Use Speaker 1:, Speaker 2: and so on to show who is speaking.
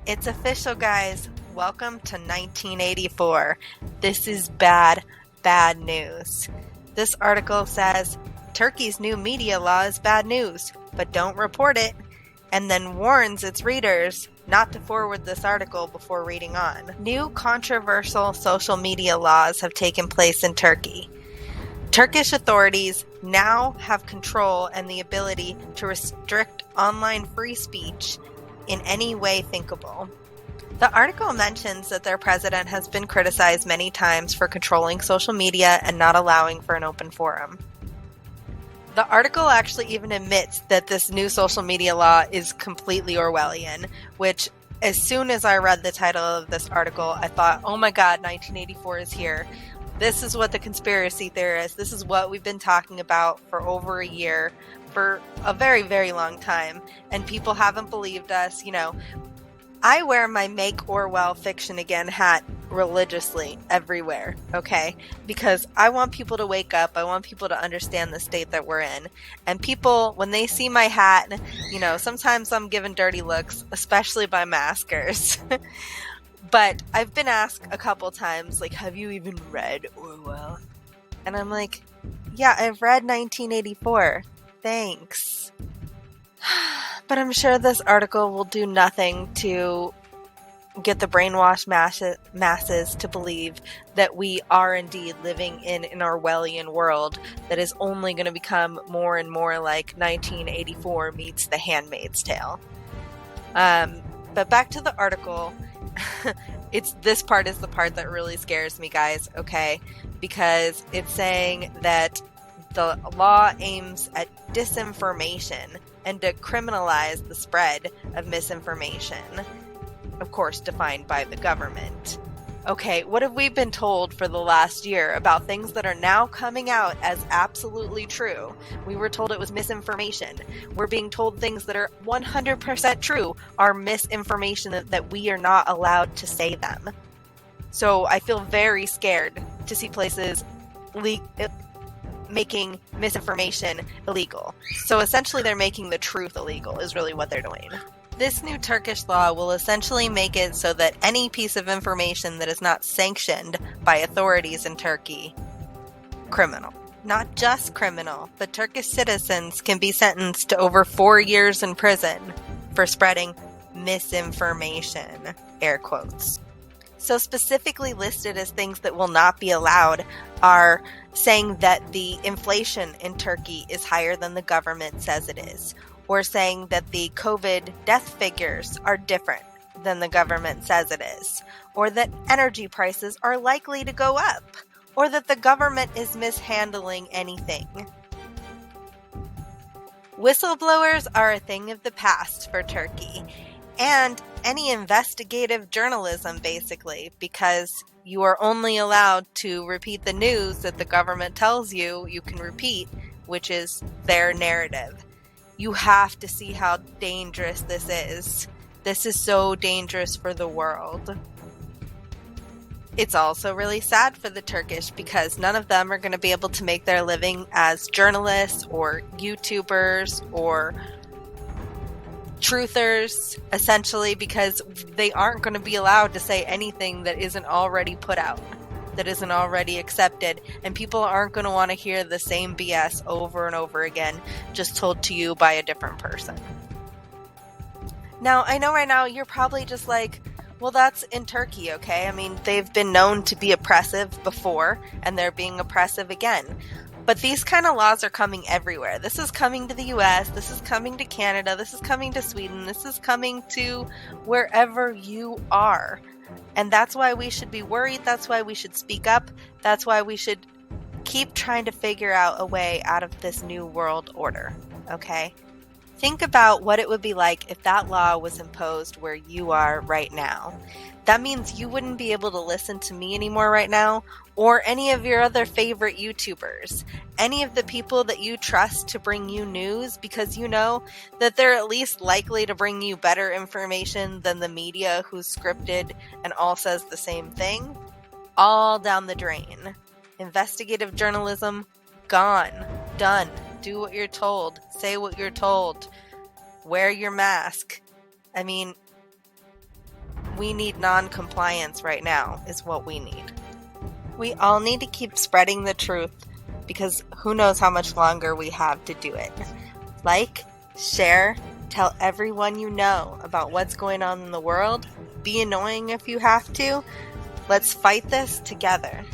Speaker 1: It's official, guys. Welcome to 1984. This is bad, bad news. This article says Turkey's new media law is bad news, but don't report it, and then warns its readers not to forward this article before reading on. New controversial social media laws have taken place in Turkey. Turkish authorities now have control and the ability to restrict online free speech in any way thinkable. The article mentions that their president has been criticized many times for controlling social media and not allowing for an open forum. The article actually even admits that this new social media law is completely Orwellian, which as soon as I read the title of this article, I thought, oh my god, 1984 is here. This is what the conspiracy theorists, this is what we've been talking about for over a year, for a very, very long time, and people haven't believed us. I wear my Make Orwell Fiction Again hat religiously everywhere, okay? Because I want people to wake up, I want people to understand the state that we're in. And people, when they see my hat, sometimes I'm given dirty looks, especially by maskers. But I've been asked a couple times, have you even read Orwell? And I'm like, yeah, I've read 1984. Thanks. But I'm sure this article will do nothing to get the brainwashed masses to believe that we are indeed living in an Orwellian world that is only going to become more and more like 1984 meets The Handmaid's Tale. But back to the article. This part is the part that really scares me, guys, okay? Because it's saying that the law aims at disinformation and to criminalize the spread of misinformation, of course defined by the government. Okay, what have we been told for the last year about things that are now coming out as absolutely true? We were told it was misinformation. We're being told things that are 100% true are misinformation, that we are not allowed to say them. So I feel very scared to see places making misinformation illegal. So essentially they're making the truth illegal is really what they're doing. This new Turkish law will essentially make it so that any piece of information that is not sanctioned by authorities in Turkey, criminal. Not just criminal, but Turkish citizens can be sentenced to over 4 years in prison for spreading misinformation, air quotes. So specifically listed as things that will not be allowed are saying that the inflation in Turkey is higher than the government says it is, or saying that the COVID death figures are different than the government says it is, or that energy prices are likely to go up, or that the government is mishandling anything. Whistleblowers are a thing of the past for Turkey, and any investigative journalism, basically, because you are only allowed to repeat the news that the government tells you can repeat, which is their narrative. You have to see how dangerous this is. This is so dangerous for the world. It's also really sad for the Turkish because none of them are going to be able to make their living as journalists or YouTubers or truthers, essentially, because they aren't going to be allowed to say anything that isn't already put out, that isn't already accepted, and people aren't going to want to hear the same BS over and over again, just told to you by a different person. Now, I know right now you're probably just like, well, that's in Turkey, okay? I mean, they've been known to be oppressive before, and they're being oppressive again. But these kind of laws are coming everywhere. This is coming to the US, this is coming to Canada, this is coming to Sweden, this is coming to wherever you are. And that's why we should be worried, that's why we should speak up, that's why we should keep trying to figure out a way out of this new world order, okay? Think about what it would be like if that law was imposed where you are right now. That means you wouldn't be able to listen to me anymore right now, or any of your other favorite YouTubers, any of the people that you trust to bring you news because you know that they're at least likely to bring you better information than the media who's scripted and all says the same thing. All down the drain. Investigative journalism, gone, done. Do what you're told. Say what you're told. Wear your mask. I mean, We need non-compliance right now, is what we need. We all need to keep spreading the truth because who knows how much longer we have to do it. Like, share, tell everyone you know about what's going on in the world. Be annoying if you have to. Let's fight this together.